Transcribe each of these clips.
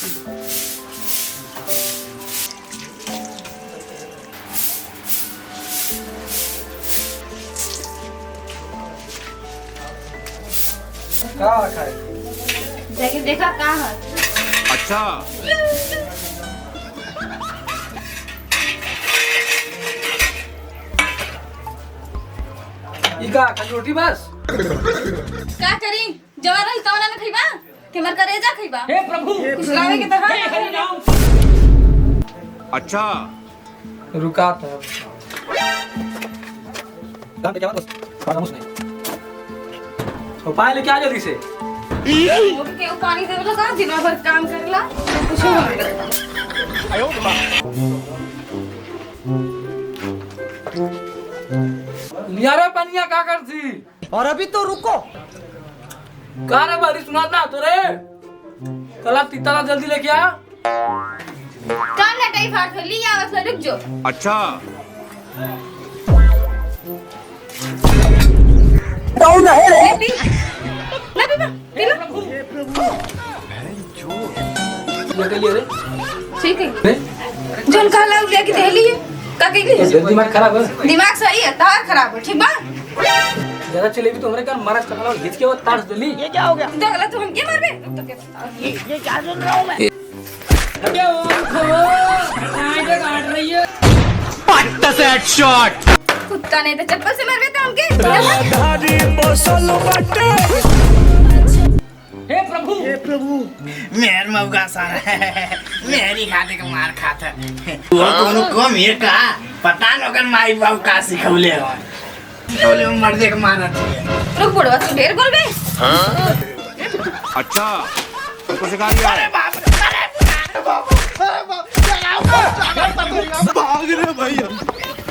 का खाए जाके देखा का है। अच्छा इका खाली रोटी बस। का करी जवान रही तवला न खइबा के मर करेजा खइबा। हे प्रभु कुछ लावे के तहा हरि नाम। अच्छा रुका था काम पे क्या बस खामोश नहीं। तो पाए लेके आ जल्दी से। वो के पानी देवला का दिन भर काम करला कुछ हो आयो लिया रे पनिया का करती। और अभी तो रुको। का रे बारी सुना ना तो रे कला तीताला जल्दी लेके आ। कान लटाई फाड़ कर लिया आवत रुक जो। अच्छा डाउन है रे। ले पी ले पी लेके लिए रे ठीक है रे जल का लाग लिया कि दहली का के दिमाग खराब है। दिमाग सही है तार खराब है ठीक बा। ज्यादा चले भी तो हमरे कान महाराज कला घिच के वो ताड़ दली। ये क्या हो गया? जगला तो हम के मारबे रुक तो के बता। ये क्या सुन रहा हूँ मैं? क्या वो आगे काट रही है। पट्टा से हेडशॉट। कुत्ता नहीं तो चप्पल से मारबे तो हमके। हे प्रभु मेर मौका सारा मेरी खाते का मार खाता वो कोनो कम है का पता न कर माई बाबू का सिखौले हो सिखौले में मर्दे का मारा थी रुक बुढ़वा तू ढेर बोल बे। अच्छा तुमको सिखा दिया अरे बाप रे अरे बाप अरे बाप भाग रे भैया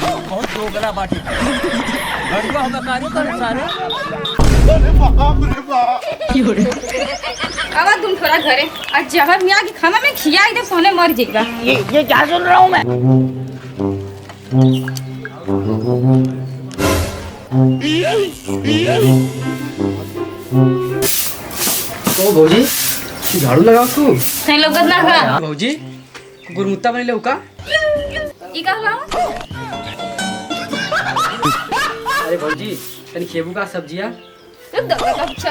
बहुत दोगला बाटी। घड़वा होगा कार्य कर सारे। अरे बाप रे बाप आवा तुम थोड़ा घरे आज जहर मियां की खाना में खियाई दे सोने मर जाएगा। ये क्या सुन रहा हूँ मैं? तो भौजी झाड़ू लगाओ तू। सही लोगत ना का भौजी गुरमुत्ता बने ले उका। ई का लाओ अरे भौजी तनी खेबू का सब्जिया। रुक दो का अच्छा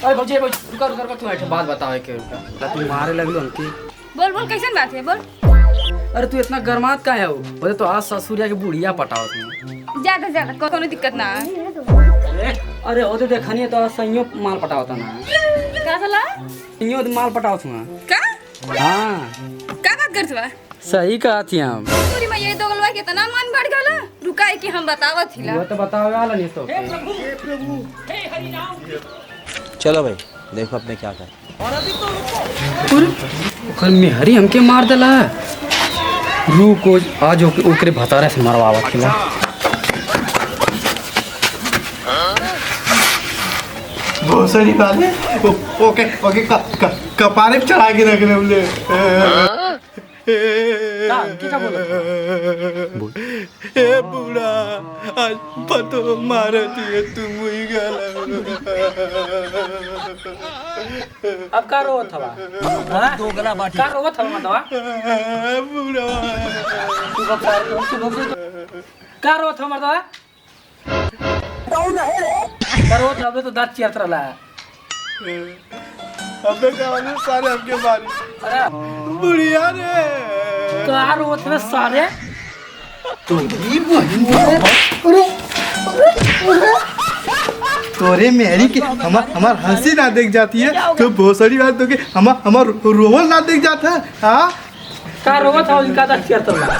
अरे भौजी रुका रुका रुका तू ऐसे बात बताओ के रुका तू मारे लगलो हमके। बोल बोल कैसन बात है बोल। अरे तू इतना गरमात का है वो बोले तो आज ससुरिया के बुढ़िया पटाओ तू। ज्यादा कोनो दिक्कत ना है। अरे होते देखनी तो सइयो माल पटाओ ता ना। का भला सइयो माल पटाओ तू। का हां का बात करत बा। सही कहा थी हम। पूरी मैं ये दोगलवा के तना मन बढ़ गला रुकाई कि हम बतावत हिला। वो तो बताओ वाला नहीं तो। चलो भाई देखो अपने क्या कर। ओकर मेहरी हमके मार देला। रुको आज ओकरे भतारा से मरवावत के बा। भोसड़ी वाले ओके ओके कपारे पे चढ़ा के रखने बोले क्या बोला? ए बूढ़ा आज पतो मारती है तुम ही गला। अब का रोवत हवा? हां दोगला बाटी। का रोवत हवा मतवा? बूढ़ा तू बता तू का रोवत हवा मतवा? डाउन है रे। का रोवत हवा तो दांत चिरत रहला। अबे गाने सारे आपके मारी अरे बुढ़िया रे का रोवत है सारे? तोरे मेरी के हमार हंसी ना देख जाती है तो भोसड़ी वाले तो के हमार रोवल ना देख जाता है। हाँ का रोवत हवा इनका दांत चिरत रहला।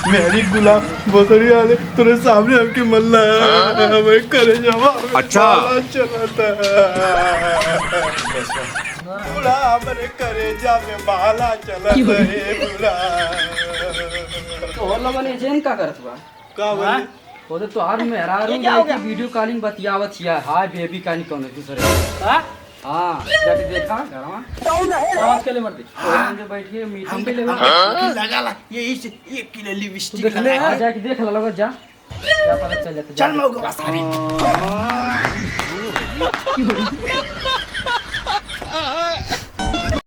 मेरी गुलाम भोसड़ी वाले तेरे सामने हमके मल्ला हमें करे जमा अच्छा। चलाता बुढ़ा हमरे करे जा में बाला चलता है बुढ़ा तो और लोगन एजेंट का करत बा? का बोले ओदे तो हर मेहरा रू क्या हो जाके वीडियो कॉलिंग बतियावत हिया। हाय बेबी का नहीं कौन दूसरे। हां हां जाके देखा घरवा डाउन है रे। आवाज के ले मर दे। और जो बैठिए मीटिंग पे ले लगा ला ये इस 1 किलो तू लिपस्टिक देख ले आ जाके देख ला लगा जा क्या पता चल जाता। चल मौका सारी है